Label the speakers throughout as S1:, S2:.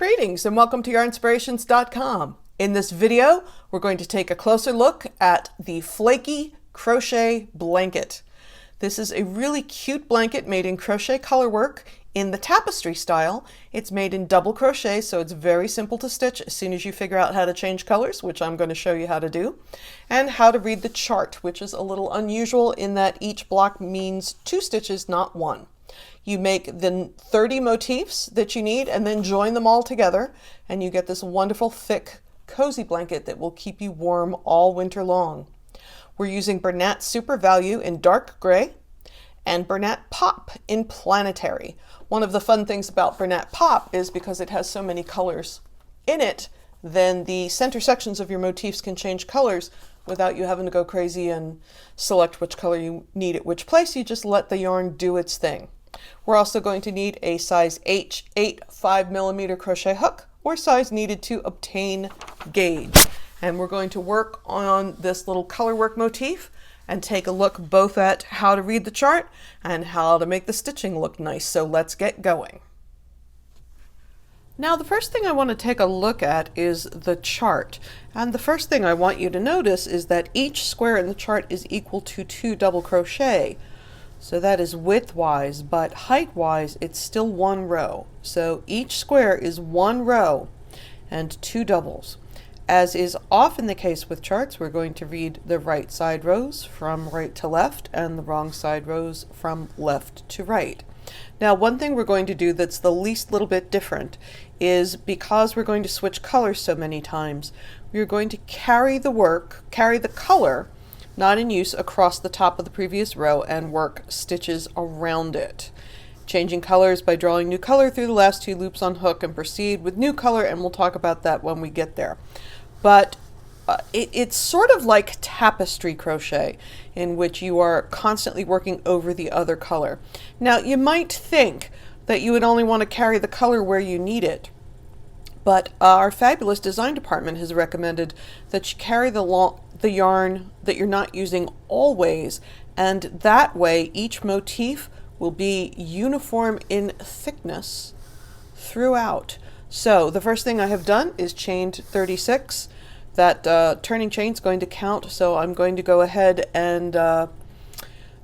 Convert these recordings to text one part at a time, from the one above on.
S1: Greetings and welcome to Yarnspirations.com. In this video, we're going to take a closer look at the Flaky Crochet Blanket. This is a really cute blanket made in crochet colorwork in the tapestry style. It's made in double crochet, so it's very simple to stitch as soon as you figure out how to change colors, which I'm going to show you how to do, and how to read the chart, which is a little unusual in that each block means 2 stitches, not 1. You make the 30 motifs that you need and then join them all together, and you get this wonderful thick cozy blanket that will keep you warm all winter long. We're using Bernat Super Value in dark gray and Bernat Pop in planetary. One of the fun things about Bernat Pop is because it has so many colors in it, then the center sections of your motifs can change colors without you having to go crazy and select which color you need at which place. You just let the yarn do its thing. We're also going to need a size H8 5mm crochet hook, or size needed to obtain gauge. And we're going to work on this little colorwork motif and take a look both at how to read the chart and how to make the stitching look nice. So let's get going. Now the first thing I want to take a look at is the chart. And the first thing I want you to notice is that each square in the chart is equal to 2 double crochet. So that is width-wise, but height-wise, it's still 1 row. So each square is 1 row and 2 doubles. As is often the case with charts, we're going to read the right side rows from right to left and the wrong side rows from left to right. Now, one thing we're going to do that's the least little bit different is, because we're going to switch colors so many times, we're going to carry the color not in use, across the top of the previous row and work stitches around it. Changing colors by drawing new color through the last 2 loops on hook and proceed with new color, and we'll talk about that when we get there. But it's sort of like tapestry crochet, in which you are constantly working over the other color. Now, you might think that you would only want to carry the color where you need it, but our fabulous design department has recommended that you carry the yarn that you're not using always, and that way each motif will be uniform in thickness throughout. So the first thing I have done is chained 36. That turning chain is going to count, so I'm going to go ahead and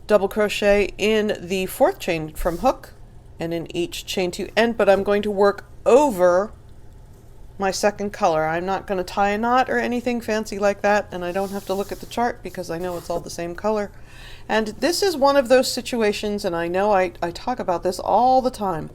S1: double crochet in the 4th chain from hook and in each chain to end, but I'm going to work over my second color. I'm not going to tie a knot or anything fancy like that, and I don't have to look at the chart because I know it's all the same color. And this is one of those situations, and I know I talk about this all the time,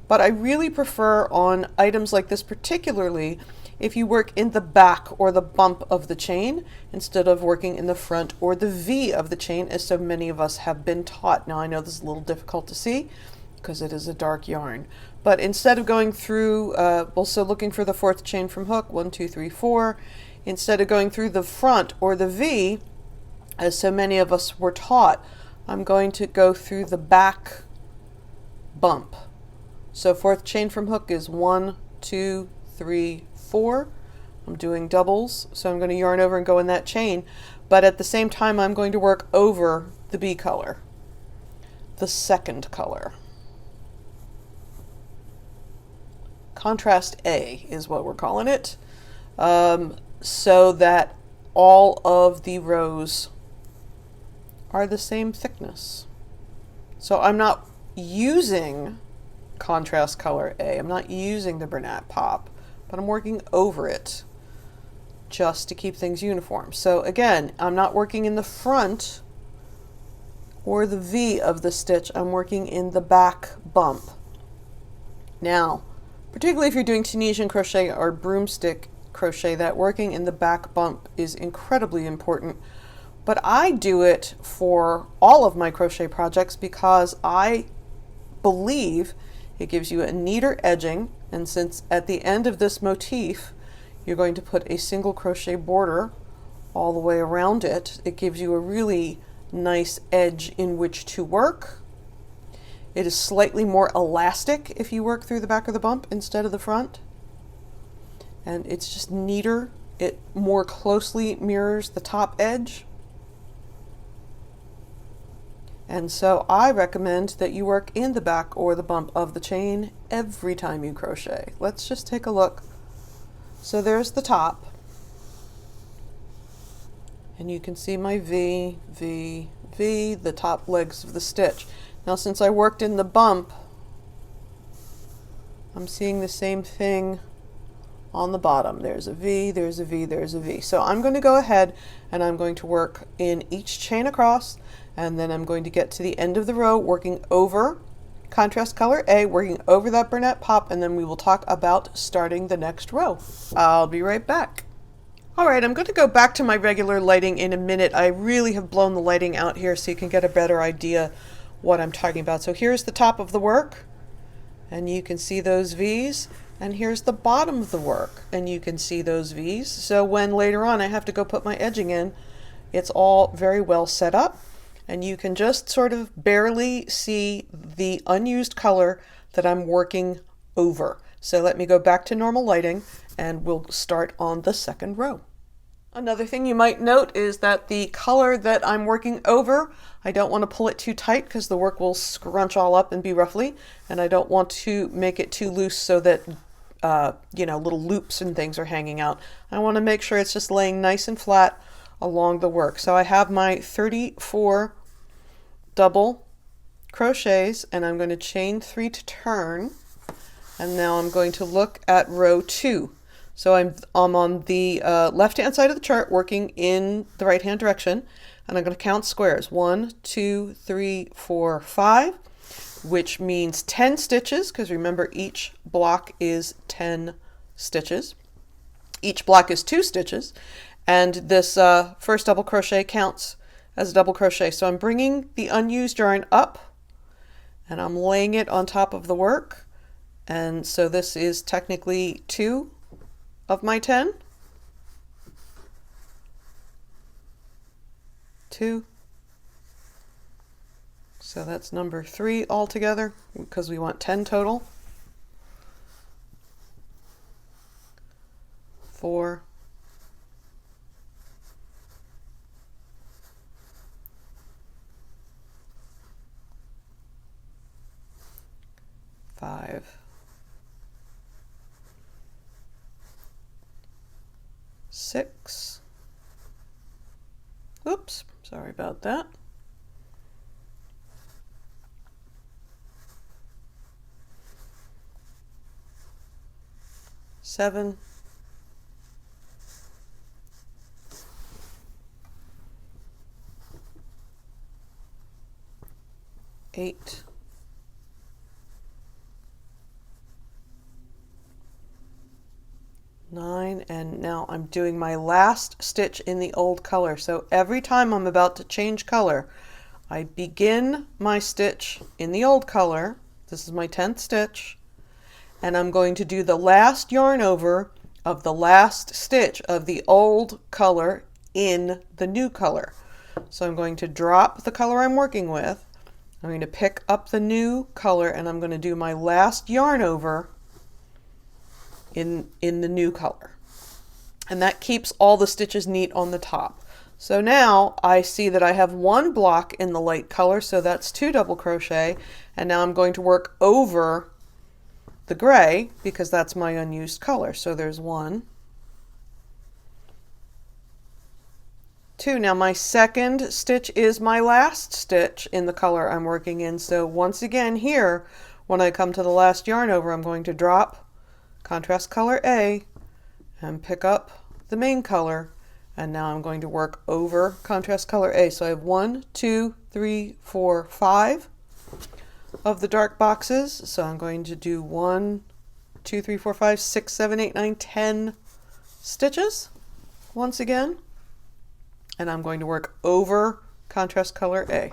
S1: but I really prefer on items like this, particularly if you work in the back or the bump of the chain instead of working in the front or the V of the chain, as so many of us have been taught. Now I know this is a little difficult to see because it is a dark yarn. But instead of going through, also looking for the 4th chain from hook, 1, 2, 3, 4, instead of going through the front or the V, as so many of us were taught, I'm going to go through the back bump. So 4th chain from hook is 1, 2, 3, 4. I'm doing doubles, so I'm going to yarn over and go in that chain, but at the same time I'm going to work over the B color, the second color. Contrast A is what we're calling it, so that all of the rows are the same thickness. So I'm not using contrast color A, I'm not using the Bernat Pop, but I'm working over it just to keep things uniform. So again, I'm not working in the front or the V of the stitch, I'm working in the back bump. Now, particularly if you're doing Tunisian crochet or broomstick crochet, that working in the back bump is incredibly important. But I do it for all of my crochet projects because I believe it gives you a neater edging, and since at the end of this motif you're going to put a single crochet border all the way around it, it gives you a really nice edge in which to work. It is slightly more elastic if you work through the back of the bump instead of the front. And it's just neater. It more closely mirrors the top edge. And so I recommend that you work in the back or the bump of the chain every time you crochet. Let's just take a look. So there's the top, and you can see my V, V, V, the top legs of the stitch. Now since I worked in the bump, I'm seeing the same thing on the bottom. There's a V, there's a V, there's a V. So I'm going to go ahead and I'm going to work in each chain across, and then I'm going to get to the end of the row working over contrast color A, working over that Bernat Pop, and then we will talk about starting the next row. I'll be right back. All right, I'm going to go back to my regular lighting in a minute. I really have blown the lighting out here so you can get a better idea what I'm talking about. So here's the top of the work, and you can see those V's. And here's the bottom of the work, and you can see those V's. So when later on I have to go put my edging in, it's all very well set up, and you can just sort of barely see the unused color that I'm working over. So let me go back to normal lighting, and we'll start on the second row. Another thing you might note is that the color that I'm working over, I don't want to pull it too tight because the work will scrunch all up and be ruffly, and I don't want to make it too loose so that little loops and things are hanging out. I want to make sure it's just laying nice and flat along the work. So I have my 34 double crochets, and I'm going to chain 3 to turn, and now I'm going to look at row 2. So I'm on the left hand side of the chart working in the right hand direction, and I'm going to count squares. 1, 2, 3, 4, 5, which means 10 stitches, because remember each block is 10 stitches. Each block is 2 stitches, and this first double crochet counts as a double crochet. So I'm bringing the unused yarn up, and I'm laying it on top of the work, and so this is technically 2 of my 10. 2. So that's number 3 altogether, because we want 10 total. 4. 5. 6. Oops, sorry about that. 7. 8. 9, and now I'm doing my last stitch in the old color. So every time I'm about to change color, I begin my stitch in the old color. This is my 10th stitch, and I'm going to do the last yarn over of the last stitch of the old color in the new color. So I'm going to drop the color I'm working with, I'm going to pick up the new color, and I'm going to do my last yarn over in the new color. And that keeps all the stitches neat on the top. So now I see that I have 1 block in the light color, so that's 2 double crochet, and now I'm going to work over the gray because that's my unused color. So there's 1, 2. Now my second stitch is my last stitch in the color I'm working in. So once again here, when I come to the last yarn over, I'm going to drop contrast color A and pick up the main color, and now I'm going to work over contrast color A. So I have 1, 2, 3, 4, 5 of the dark boxes. So I'm going to do 1, 2, 3, 4, 5, 6, 7, 8, 9, 10 stitches once again, and I'm going to work over contrast color A.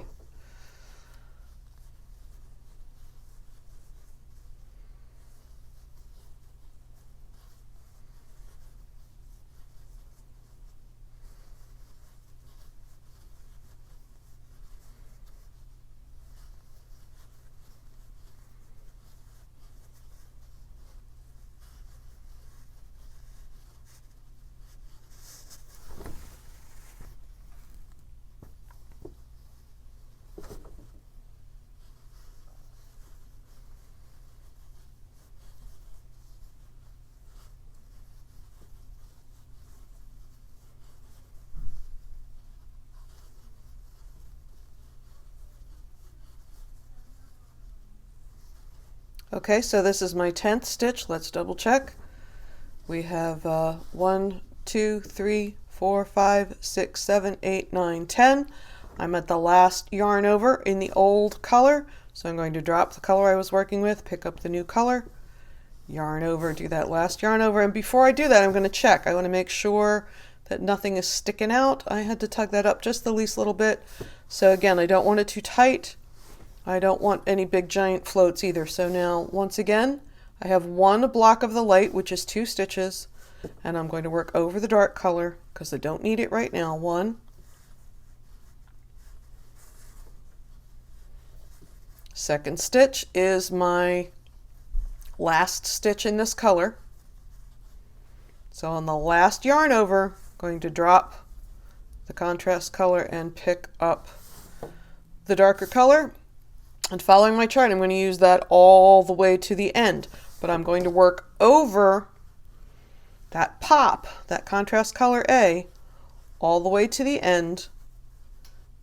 S1: Okay, so this is my 10th stitch. Let's double check. We have 1, 2, 3, 4, 5, 6, 7, 8, 9, 10. I'm at the last yarn over in the old color, so I'm going to drop the color I was working with, pick up the new color, yarn over, do that last yarn over, and before I do that I'm going to check. I want to make sure that nothing is sticking out. I had to tug that up just the least little bit. So again, I don't want it too tight. I don't want any big giant floats either. So now once again, I have one block of the light, which is 2 stitches, and I'm going to work over the dark color because I don't need it right now. 1, second stitch is my last stitch in this color. So on the last yarn over, I'm going to drop the contrast color and pick up the darker color. And following my chart, I'm going to use that all the way to the end. But I'm going to work over that pop, that contrast color A, all the way to the end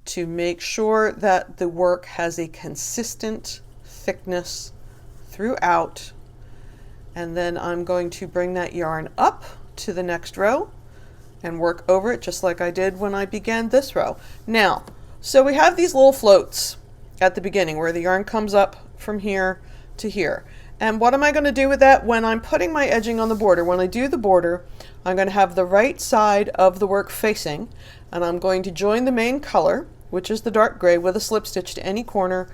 S1: to make sure that the work has a consistent thickness throughout. And then I'm going to bring that yarn up to the next row and work over it just like I did when I began this row. Now, so we have these little floats at the beginning where the yarn comes up from here to here. And what am I going to do with that? When I'm putting my edging on the border, when I do the border, I'm going to have the right side of the work facing, and I'm going to join the main color, which is the dark gray, with a slip stitch to any corner,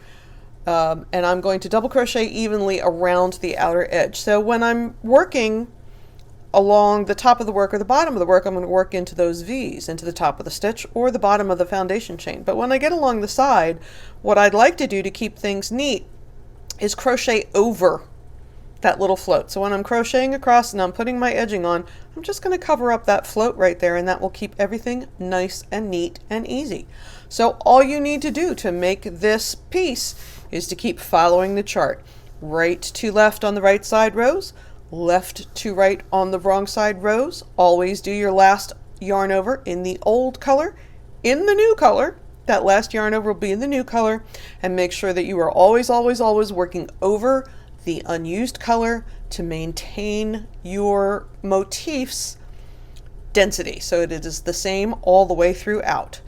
S1: and I'm going to double crochet evenly around the outer edge. So when I'm working along the top of the work or the bottom of the work, I'm going to work into those V's, into the top of the stitch or the bottom of the foundation chain. But when I get along the side, what I'd like to do to keep things neat is crochet over that little float. So when I'm crocheting across and I'm putting my edging on, I'm just going to cover up that float right there, and that will keep everything nice and neat and easy. So all you need to do to make this piece is to keep following the chart. Right to left on the right side rows, left to right on the wrong side rows. Always do your last yarn over in the old color, in the new color. That last yarn over will be in the new color, and make sure that you are always, always, always working over the unused color to maintain your motif's density so it is the same all the way throughout.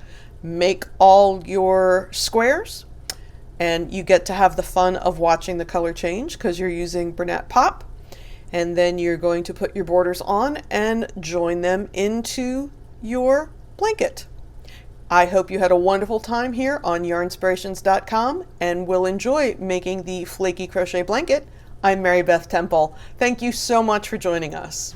S1: Make all your squares, and you get to have the fun of watching the color change because you're using Bernat Pop. And then you're going to put your borders on and join them into your blanket. I hope you had a wonderful time here on Yarnspirations.com and will enjoy making the flaky crochet blanket. I'm Mary Beth Temple. Thank you so much for joining us.